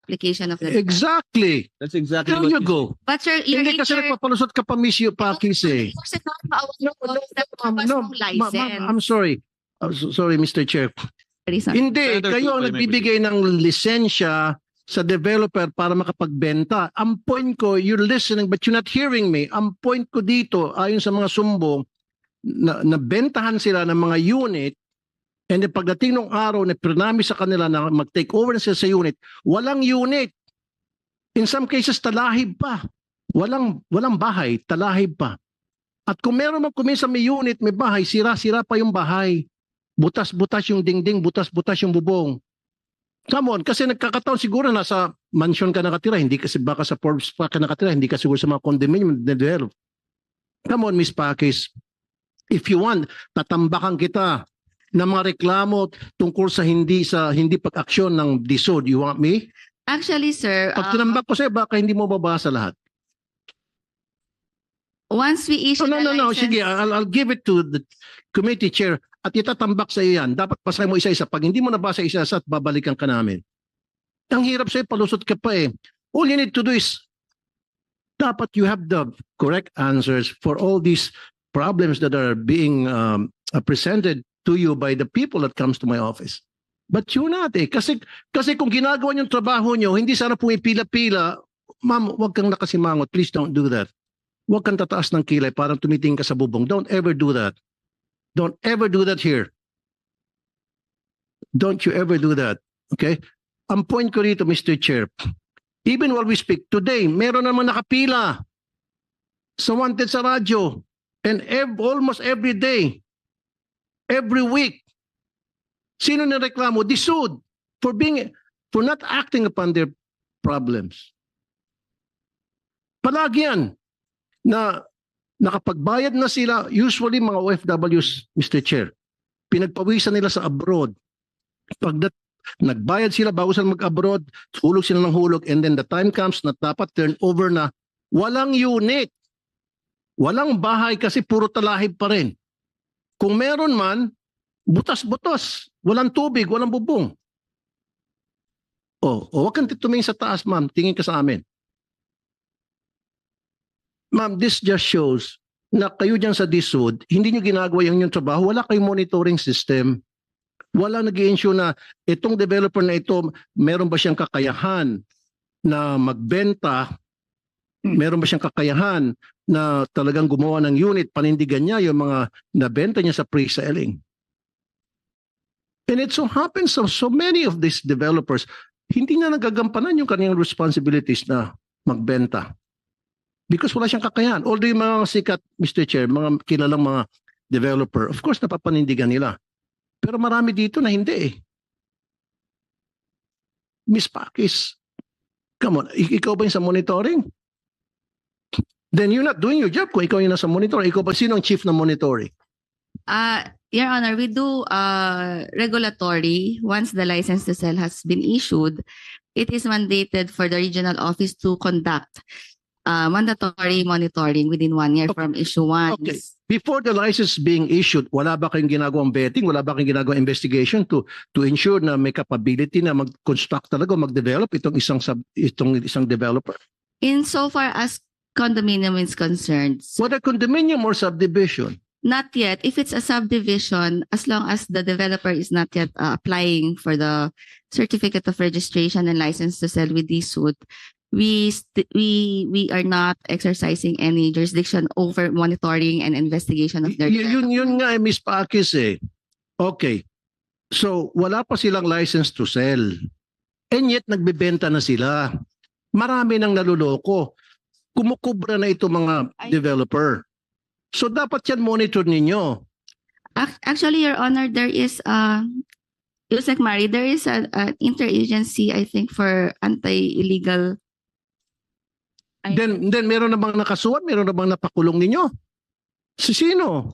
application of the Exactly. That's exactly There what you go. But sir, your Hindi kasi nature- nagpapalusot ka pa, Miss Pakis eh. Kasi there was no license. I'm sorry. Sorry, Mr. Chair. Sorry. Hindi, Senator kayo Tulfo, ang you may nagbibigay ng lisensya sa developer para makapagbenta. Ang point ko, you're listening but you're not hearing me. Ang point ko dito, ayon sa mga sumbong, na bentahan sila ng mga unit and then pagdating ng araw na promise sa kanila na mag-take over na sila sa unit, walang unit. In some cases, talahib pa. Walang bahay, talahib pa. At kung meron man kumisa may unit, may bahay, sira-sira pa yung bahay. Butas-butas yung dingding, butas-butas yung bubong. Come on, kasi nagkakataon siguro nasa mansion ka nakatira, hindi kasi baka sa Forbes pa ka nakatira, hindi ka siguro sa mga condominium na develop. Come on, Miss Pakis. If you want, tatambakan kita ng mga reklamo tungkol sa hindi pag-aksyon ng DSUD. You want me? Actually, sir, Pag tinambak ko sa'yo, baka hindi mo babasa lahat. once we issue No. the license, Sige, I'll give it to the committee chair at itatambak sa iyo yan. Dapat basahin mo isa-isa. Pag hindi mo nabasa isa-isa at babalikan ka namin. Ang hirap sa'yo, palusot ka pa eh. All you need to do is, dapat you have the correct answers for all these problems that are being presented to you by the people that comes to my office. But you're not eh. Kasi kung ginagawa yung trabaho nyo, hindi sana pumipila-pila, ma'am, huwag kang nakasimangot. Please don't do that. Huwag kang tataas ng kilay parang tumitingin ka sa bubong. Don't ever do that. Don't ever do that here. Don't you ever do that. Okay? Ang point ko rito, Mr. Chair, even while we speak, today, meron naman nakapila sa wanted sa radyo. And almost every day, every week, sino nireklamo? DSUD for not acting upon their problems. Palagi yan na nakapagbayad na sila, usually mga OFWs, Mr. Chair, pinagpawisan nila sa abroad. Pag nagbayad sila bago sila mag-abroad, hulog sila ng hulog, and then the time comes na dapat turn over na walang unit. Walang bahay kasi puro talahib pa rin. Kung meron man, butas-butas. Walang tubig, walang bubong. Huwag kang tumingin sa taas, ma'am. Tingin ka sa amin. Ma'am, this just shows na kayo dyan sa DSUD, hindi nyo ginagawa yung trabaho. Wala kayong monitoring system. Wala nag-i-ensure na itong developer na ito, meron ba siyang kakayahan na magbenta? Meron ba siyang kakayahan na talagang gumawa ng unit, panindigan niya yung mga nabenta niya sa pre-selling? And it so happens so many of these developers, hindi na nagagampanan yung kanyang responsibilities na magbenta. Because wala siyang kakayahan. Although yung mga sikat, Mr. Chair, mga kilalang mga developer, of course, napapanindigan nila. Pero marami dito na hindi eh. Miss Pakis, come on, ikaw ba yung sa monitoring? Then you're not doing your job kung ikaw yung nasa monitoring. Ikaw ba, sino ang chief ng monitoring? Your Honor, we do regulatory. Once the license to sell has been issued, it is mandated for the regional office to conduct mandatory monitoring within 1 year from issuance. Okay. Before the license being issued, wala ba kayong ginagawang vetting? Wala ba kayong ginagawang investigation to ensure na may capability na mag-construct talaga, mag-develop itong isang developer? In so far as condominium is concerned, Whether condominium or subdivision? not yet. If it's a subdivision, as long as the developer is not yet applying for the certificate of registration and license to sell with DSUD, we are not exercising any jurisdiction over monitoring and investigation of their Yun nga, Miss Pakis eh. Okay. So, wala pa silang license to sell. And yet, nagbebenta na sila. Marami nang naluloko. Kumukubra na ito mga developer. So, dapat yan monitor ninyo. Actually, Your Honor, there is Yusek Mari, there is an interagency, I think, for anti-illegal. Then meron na bang nakasuhan? Meron na bang napakulong ninyo? Si sino?